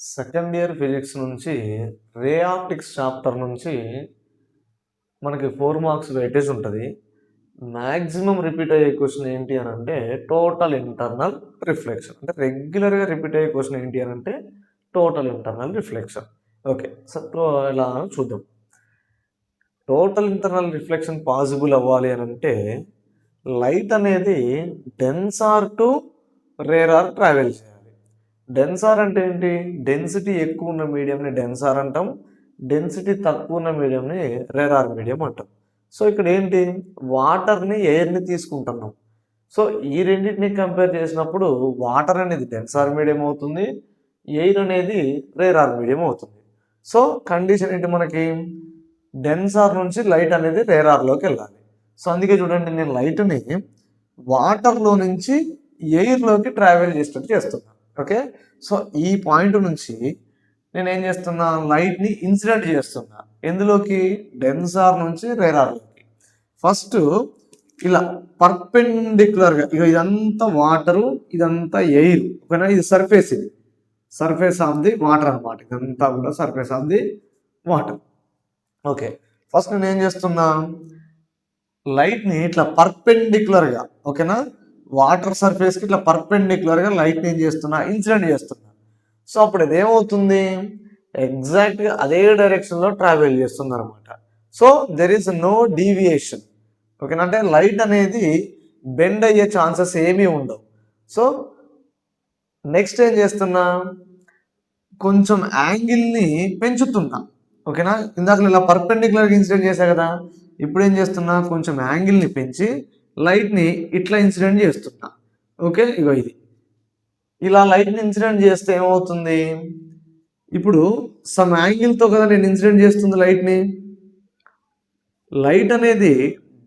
Second year physics నుంచి ray optics chapter నుంచి మనకి 4 మార్క్స్ వెయిటేజ్ ఉంటుంది. మ్యాక్సిమం రిపీట్ అయ్యే క్వశ్చన్ ఏంటి అని అంటే టోటల్ ఇంటర్నల్ రిఫ్లెక్షన్. అంటే రెగ్యులర్గా రిపీట్ అయ్యే క్వశ్చన్ ఏంటి అని అంటే total internal reflection. Okay, so ఎలా చూద్దాం. టోటల్ ఇంటర్నల్ రిఫ్లెక్షన్ పాసిబుల్ అవ్వాలి అని అంటే లైట్ అనేది డెన్సార్ టు రేరార్ ట్రావెల్ చేయాలి. డెన్సార్ అంటే ఏంటి? డెన్సిటీ ఎక్కువ ఉన్న మీడియంని డెన్సార్ అంటాం, డెన్సిటీ తక్కువ ఉన్న మీడియంని రేరార్ మీడియం అంటాం. సో ఇక్కడ ఏంటి, వాటర్ని ఎయిర్ని తీసుకుంటున్నాం. సో ఈ రెండింటిని కంపేర్ చేసినప్పుడు వాటర్ అనేది డెన్సార్ మీడియం అవుతుంది, ఎయిర్ అనేది రేరార్ మీడియం అవుతుంది. సో కండిషన్ ఏంటి, మనకి డెన్సార్ నుంచి లైట్ అనేది రేరార్లోకి వెళ్ళాలి. సో అందుకే చూడండి, నేను లైట్ని వాటర్లో నుంచి ఎయిర్లోకి ట్రావెల్ చేసేటట్టు చేస్తున్నాను. ఓకే, సో ఈ పాయింట్ నుంచి నేను ఏం చేస్తున్నా, లైట్ని ఇన్సిడెంట్ చేస్తున్నా. ఎందులోకి? డెన్సార్ నుంచి రేరార్లోకి. ఫస్ట్ ఇలా పర్పెండిక్యులర్గా, ఇక ఇదంతా వాటరు, ఇదంతా ఎయిర్. ఓకేనా, ఇది సర్ఫేస్, ఇది సర్ఫేస్ ఆఫ్ ది వాటర్ అనమాట. ఇదంతా కూడా surface of the water. Okay, first నేను ఏం చేస్తున్నా, లైట్ని ఇట్లా పర్పెండిక్యులర్గా, ఓకేనా, వాటర్ సర్ఫేస్కి ఇట్లా పర్పెండిక్యులర్గా లైట్ని ఏం చేస్తున్నా, ఇన్సిడెంట్ చేస్తున్నా. సో అప్పుడు ఇదేమవుతుంది, ఎగ్జాక్ట్గా అదే డైరెక్షన్లో ట్రావెల్ చేస్తుంది అనమాట. So there is no deviation. ఓకేనా, అంటే లైట్ అనేది బెండ్ అయ్యే ఛాన్సెస్ ఏమీ ఉండవు. సో నెక్స్ట్ ఏం చేస్తున్నా, కొంచెం యాంగిల్ని పెంచుతున్నా. ఓకేనా, ఇందాక ఇలా పర్పెండిక్యులర్గా ఇన్సిడెంట్ చేశా కదా, ఇప్పుడు ఏం చేస్తున్నా, కొంచెం యాంగిల్ని పెంచి లైట్ని ఇట్లా ఇన్సిడెంట్ చేస్తున్నా. ఓకే, ఇగో ఇది ఇలా లైట్ని ఇన్సిడెంట్ చేస్తే ఏమవుతుంది, ఇప్పుడు సమ్ యాంగిల్తో కదా నేను ఇన్సిడెంట్ చేస్తుంది లైట్ని. లైట్ అనేది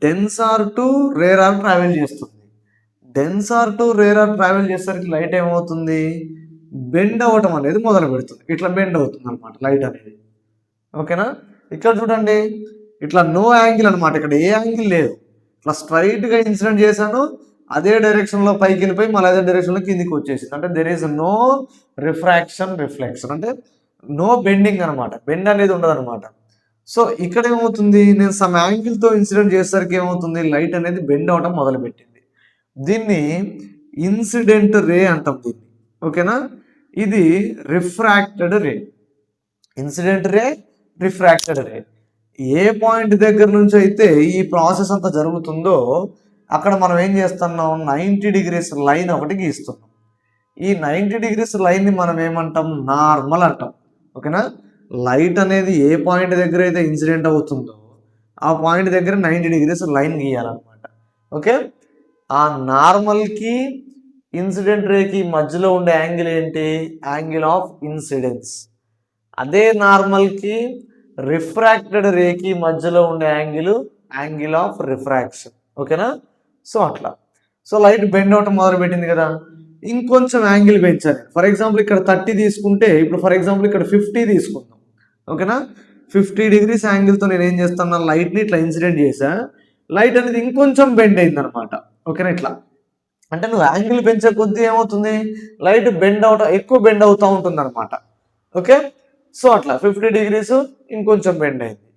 డెన్సార్ టు రేరార్ ట్రావెల్ చేస్తుంది. డెన్సార్ టు రేరార్ ట్రావెల్ చేసేసరికి లైట్ ఏమవుతుంది, బెండ్ అవ్వటం అనేది మొదలు పెడుతుంది. ఇట్లా బెండ్ అవుతుంది అనమాట లైట్ అనేది. ఓకేనా, ఇక్కడ చూడండి, ఇట్లా నో యాంగిల్ అనమాట, ఇక్కడ ఏ యాంగిల్ లేదు. ఇట్లా స్ట్రైట్గా ఇన్సిడెంట్ చేశాను, అదే డైరెక్షన్లో పైకి వెళ్ళిపోయి మళ్ళీ అదే డైరెక్షన్లో కిందికి వచ్చేసింది. అంటే there is no refraction reflection, అంటే నో బెండింగ్ అనమాట, బెండ్ అనేది ఉండదు అనమాట. సో ఇక్కడ ఏమవుతుంది, నేను సమ్ యాంగిల్తో ఇన్సిడెంట్ చేసేసరికి ఏమవుతుంది, లైట్ అనేది బెండ్ అవడం మొదలుపెట్టింది. దీన్ని ఇన్సిడెంట్ రే అంటాం దీన్ని. ఓకేనా, ఇది refracted ray. Incident ray, refracted ray. ఏ పాయింట్ దగ్గర నుంచి అయితే ఈ ప్రాసెస్ అంతా జరుగుతుందో అక్కడ మనం ఏం చేస్తున్నాం, 90 degrees లైన్ ఒకటి గీస్తున్నాం. ఈ 90 degrees లైన్ని మనం ఏమంటాం, నార్మల్ అంటాం. ఓకేనా, లైట్ అనేది ఏ పాయింట్ దగ్గర అయితే ఇన్సిడెంట్ అవుతుందో ఆ పాయింట్ దగ్గర 90 degrees లైన్ గీయాలన్నమాట. ఓకే, ఆ నార్మల్కి ఇన్సిడెంట్ రేకి మధ్యలో ఉండే యాంగిల్ ఏంటి, యాంగిల్ ఆఫ్ ఇన్సిడెన్స్. అదే నార్మల్కి రిఫ్రాక్టెడ్ రేకి మధ్యలో ఉండే యాంగిల్ ఆఫ్ రిఫ్రాక్షన్. ఓకేనా, సో అట్లా. సో లైట్ బెండ్ అవటం మొదలు పెట్టింది కదా, ఇంకొంచెం యాంగిల్ పెంచాలి. ఫర్ ఎగ్జాంపుల్ ఇక్కడ 30 తీసుకుంటే, ఇప్పుడు ఫర్ ఎగ్జాంపుల్ ఇక్కడ 50 తీసుకుందాం. ఓకేనా, 50 degrees యాంగిల్తో నేను ఏం చేస్తాను, లైట్ని ఇట్లా ఇన్సిడెంట్ చేసా. లైట్ అనేది ఇంకొంచెం బెండ్ అయింది అనమాట. ఓకేనా, ఇట్లా అంటే నువ్వు యాంగిల్ పెంచే కొద్దీ ఏమవుతుంది, లైట్ బెండ్ అవటం, ఎక్కువ బెండ్ అవుతూ ఉంటుంది అనమాట. ఓకే, సో అట్లా 50 degrees ఇంకొంచెం బెండ్ అయింది.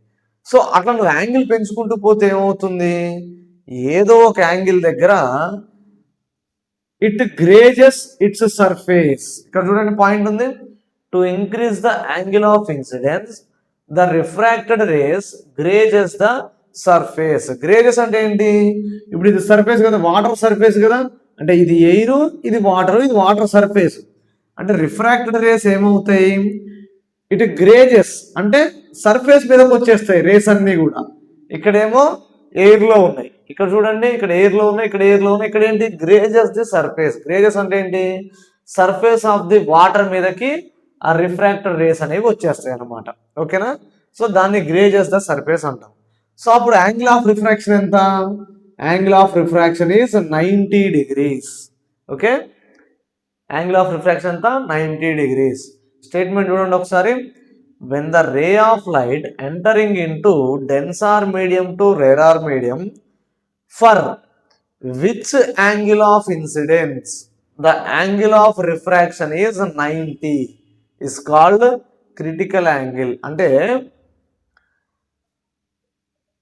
సో అట్లా నువ్వు యాంగిల్ పెంచుకుంటూ పోతే ఏమవుతుంది, ఏదో ఒక యాంగిల్ దగ్గర ఇట్ గ్రేజెస్ ఇట్స్ సర్ఫేస్. ఇక్కడ చూడండి పాయింట్ ఉంది, to increase the angle of incidence the refracted rays grazes the surface. Grazes అంటే ఏంటి, ఇప్పుడు ఇది సర్ఫేస్ కదా, వాటర్ సర్ఫేస్ కదా, అంటే ఇది ఎయిర్, ఇది వాటర్ సర్ఫేస్. అంటే రిఫ్రాక్టెడ్ రేస్ ఏమవుతాయి, ఇటు గ్రేజెస్ అంటే సర్ఫేస్ మీదకి వచ్చేస్తాయి రేస్ అన్ని కూడా. ఇక్కడేమో ఎయిర్లో ఉన్నాయి, ఇక్కడ చూడండి, ఇక్కడ ఎయిర్లో ఉన్నాయి, ఇక్కడ ఎయిర్లో ఉన్నాయి, ఇక్కడ ఏంటి, గ్రేజెస్ ది సర్ఫేస్. గ్రేజెస్ అంటే ఏంటి, సర్ఫేస్ ఆఫ్ ది వాటర్ మీదకి ఆ రిఫ్రాక్టెడ్ రేస్ అనేవి వచ్చేస్తాయి అనమాట. ఓకేనా, సో దాన్ని గ్రేజెస్ ద సర్ఫేస్ అంటాం. సో అప్పుడు యాంగిల్ ఆఫ్ రిఫ్రాక్షన్ ఎంత, angle of refraction is 90 degrees. Okay, angle of refraction ఎంత, 90 degrees. స్టేట్మెంట్ చూడండి ఒకసారి, when the ray of light entering into denser medium to rarer medium for which angle of incidence the angle of refraction is 90. Is called critical angle. అంటే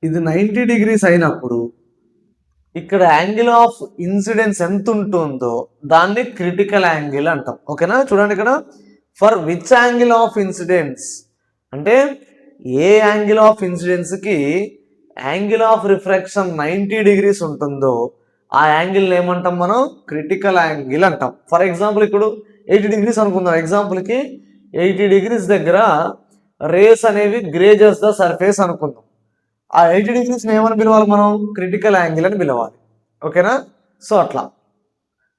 ఇది 90 degrees అయినప్పుడు ఇక్కడ angle of incidence ఎంత ఉంటుందో దాన్ని critical angle అంటాం. ఓకేనా, చూడండి ఇక్కడ for which angle of incidence అంటే ఏ యాంగిల్ ఆఫ్ ఇన్సిడెన్స్కి యాంగిల్ ఆఫ్ రిఫ్రాక్షన్ 90 degrees ఉంటుందో ఆ యాంగిల్ ఏమంటాం మనం, క్రిటికల్ యాంగిల్ అంటాం. ఫర్ ఎగ్జాంపుల్ ఇప్పుడు 80 degrees అనుకుందాం. ఎగ్జాంపుల్కి 80 degrees దగ్గర రేస్ అనేవి గ్రేజెస్ ద సర్ఫేస్ అనుకుందాం. ఆ 80 degrees ఏమని పిలవాలి మనం, క్రిటికల్ యాంగిల్ అని పిలవాలి. ఓకేనా, సో అట్లా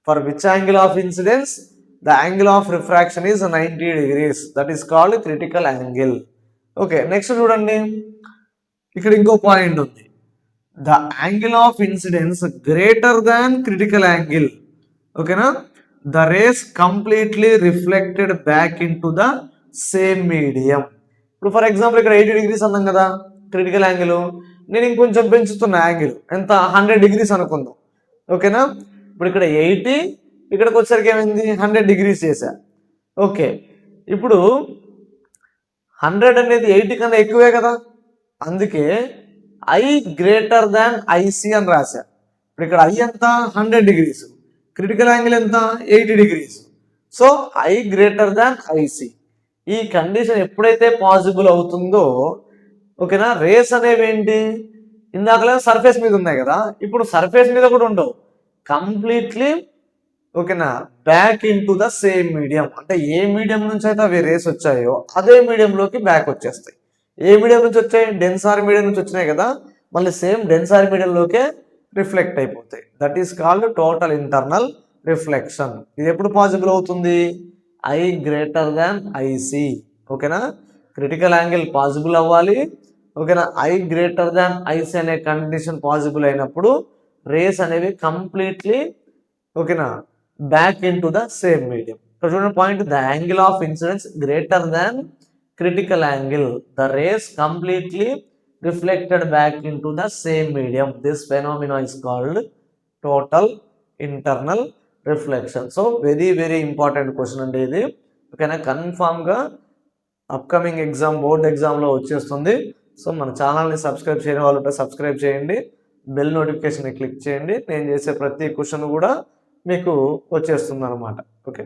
for which angle of incidence the angle of refraction is 90 degrees, that is called critical angle. Okay, next చూడండి, ఇక్కడ ఇంకో పాయింట్ ఉంది. The angle of incidence greater than critical angle. ఓకేనా, the rays completely reflected back into the same medium. ఇప్పుడు for example ఇక్కడ 80 degrees అన్నాం కదా critical angle, నేను ఇంకొంచెం పెంచుతున్న యాంగిల్ ఎంత, 100 degrees అనుకుందాం. ఓకేనా, ఇప్పుడు ఇక్కడ 80, ఇక్కడికి వచ్చేసరికి ఏమైంది 100 degrees చేశా. ఓకే, ఇప్పుడు 100 అనేది 80 కన్నా ఎక్కువే కదా, అందుకే ఐ గ్రేటర్ దాన్ ఐసి అని రాశా. ఇప్పుడు ఇక్కడ ఐ ఎంత, 100 degrees, క్రిటికల్ యాంగిల్ ఎంత, 80 degrees. So I greater than IC. ఈ కండిషన్ ఎప్పుడైతే పాసిబుల్ అవుతుందో, ఓకేనా, రేస్ అనేవి ఏంటి, ఇందాకలే సర్ఫేస్ మీద ఉన్నాయి కదా, ఇప్పుడు సర్ఫేస్ మీద కూడా ఉండవు, కంప్లీట్లీ ఓకేనా back into the same medium. అంటే ఏ మీడియం నుంచి అయితే అవి రేస్ వచ్చాయో అదే మీడియంలోకి బ్యాక్ వచ్చేస్తాయి. ఏ మీడియం నుంచి వచ్చాయి, డెన్సార్ మీడియం నుంచి వచ్చినాయి కదా, మళ్ళీ సేమ్ డెన్సార్ మీడియంలోకే రిఫ్లెక్ట్ అయిపోతాయి. That is called total internal reflection. ఇది ఎప్పుడు పాసిబుల్ అవుతుంది, ఐ గ్రేటర్ దాన్ ఐసి. ఓకేనా, క్రిటికల్ యాంగిల్ పాసిబుల్ అవ్వాలి. ఓకేనా, ఐ గ్రేటర్ దాన్ ఐసి అనే కండిషన్ పాసిబుల్ అయినప్పుడు రేస్ అనేవి కంప్లీట్లీ ఓకేనా back into the same medium. ఇక్కడ చూడండి point, the angle of incidence greater than critical angle, the rays completely reflected back into the same medium. This ఫెనోమినా is called total internal reflection. So very very important question అండి ఇది. ఓకేనా, కన్ఫామ్గా upcoming exam, board ఎగ్జామ్లో వచ్చేస్తుంది. So మన ఛానల్ని subscribe చేయని వాళ్ళు ఉంటే సబ్స్క్రైబ్ చేయండి, బెల్ నోటిఫికేషన్ క్లిక్ చేయండి. నేను చేసే ప్రతి క్వశ్చన్ కూడా మీకు వచ్చేస్తుంది అనమాట. ఓకే.